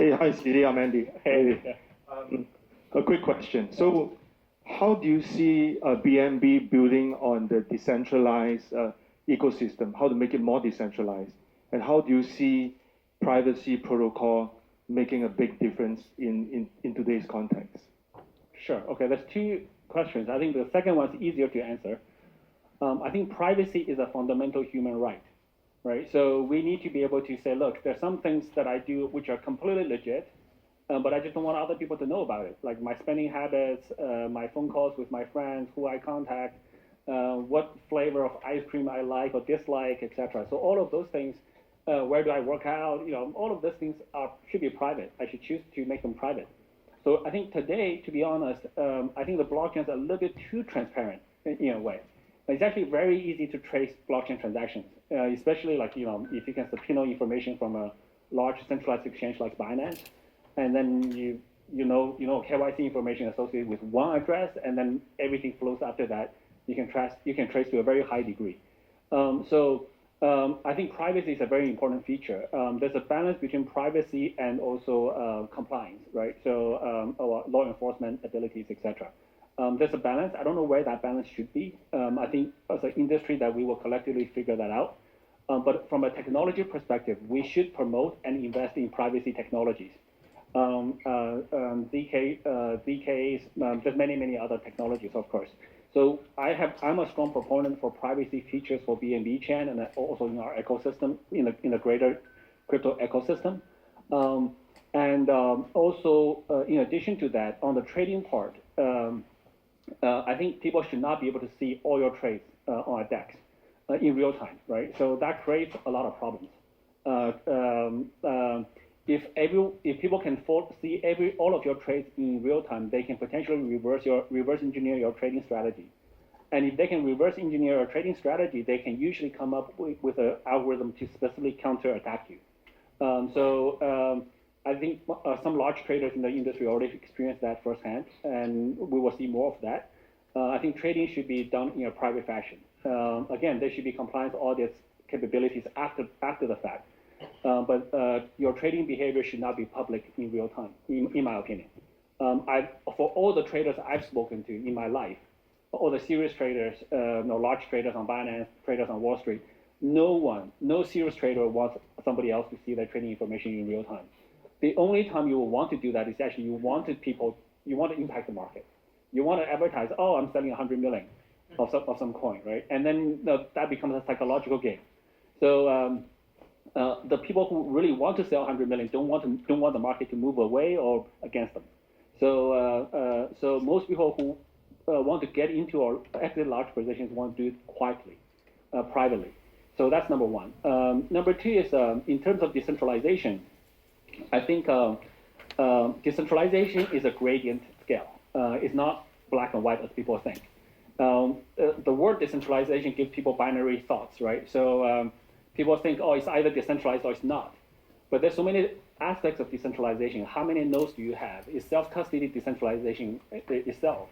Hey, hi, CZ, I'm Andy. Hey. A quick question. So, how do you see BNB building on the decentralized ecosystem? How to make it more decentralized? And how do you see privacy protocol making a big difference in today's context? Sure. Okay, there's two questions. I think the second one is easier to answer. I think privacy is a fundamental human right, right? So we need to be able to say, look, there's some things that I do which are completely legit, but I just don't want other people to know about it, like my spending habits, my phone calls with my friends, who I contact, what flavor of ice cream I like or dislike, etc. So all of those things, where do I work out? All of those things should be private. I should choose to make them private. So I think today, to be honest, I think the blockchains are a little bit too transparent in a way. It's actually very easy to trace blockchain transactions, especially like if you can subpoena information from a large centralized exchange like Binance, and then you know KYC information associated with one address, and then everything flows after that. You can trace to a very high degree. I think privacy is a very important feature. There's a balance between privacy and also compliance, right? So law enforcement abilities, etc. There's a balance. I don't know where that balance should be. I think as an industry that we will collectively figure that out. But from a technology perspective, we should promote and invest in privacy technologies. ZKs, there's many other technologies, of course. So I'm a strong proponent for privacy features for BNB chain and also in our ecosystem, in the greater crypto ecosystem. Also, in addition to that, on the trading part, I think people should not be able to see all your trades on a DEX in real time, right? So that creates a lot of problems. If people can see all of your trades in real time, they can potentially reverse engineer your trading strategy. And if they can reverse engineer your trading strategy, they can usually come up with an algorithm to specifically counter-attack you. I think some large traders in the industry already experienced that firsthand, and we will see more of that. I think trading should be done in a private fashion. Again, there should be compliance audits capabilities after the fact. But your trading behavior should not be public in real time, in my opinion. For all the traders I've spoken to in my life, all the serious traders, large traders on Binance, traders on Wall Street, no serious trader wants somebody else to see their trading information in real time. The only time you will want to do that is actually you want to impact the market. You want to advertise, oh, I'm selling 100 million of some coin, right? And then that becomes a psychological game. So the people who really want to sell 100 million don't want the market to move away or against them. So most people who want to get into or exit large positions want to do it quietly, privately. So that's number one. Number two is in terms of decentralization. I think decentralization is a gradient scale. It's not black and white as people think. The word decentralization gives people binary thoughts, right? So people think, oh, it's either decentralized or it's not. But there's so many aspects of decentralization. How many nodes do you have? Is self-custody decentralization itself?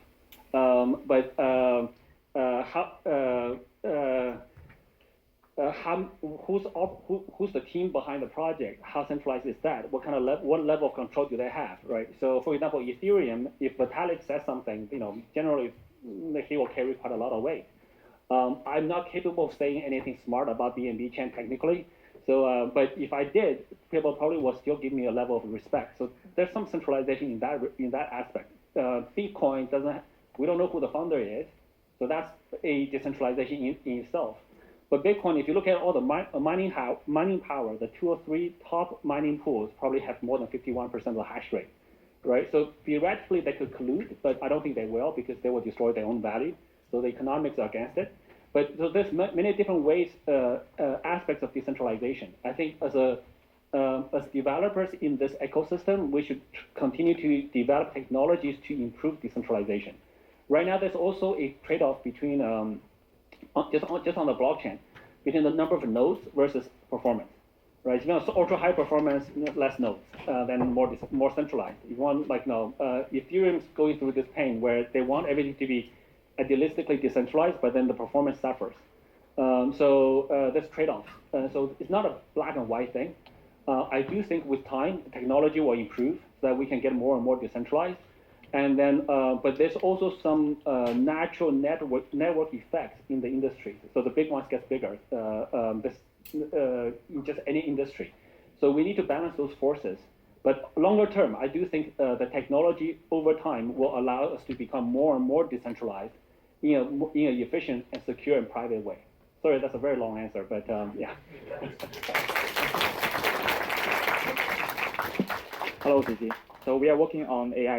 Who's the team behind the project? How centralized is that? What level of control do they have, right? So, for example, Ethereum, if Vitalik says something, generally he will carry quite a lot of weight. I'm not capable of saying anything smart about BNB chain technically. So, but if I did, people probably will still give me a level of respect. So there's some centralization in that aspect. Bitcoin we don't know who the founder is, so that's a decentralization in itself. But Bitcoin, if you look at all the mining power, the 2 or 3 top mining pools probably have more than 51% of the hash rate, right? So theoretically they could collude, but I don't think they will because they will destroy their own value. So the economics are against it. But so there's many different ways, aspects of decentralization. I think as developers in this ecosystem, we should continue to develop technologies to improve decentralization. Right now, there's also a trade-off between just on the blockchain, between the number of nodes versus performance, right? So ultra high performance, less nodes, then more centralized. You want Ethereum's going through this pain where they want everything to be idealistically decentralized, but then the performance suffers. So there's trade-offs. So it's not a black and white thing. I do think with time, technology will improve so that we can get more and more decentralized. And then, but there's also some natural network effects in the industry. So the big ones get bigger in just any industry. So we need to balance those forces. But longer term, I do think the technology over time will allow us to become more and more decentralized in an efficient and secure and private way. Sorry, that's a very long answer, but yeah. Hello, CZ. So we are working on AI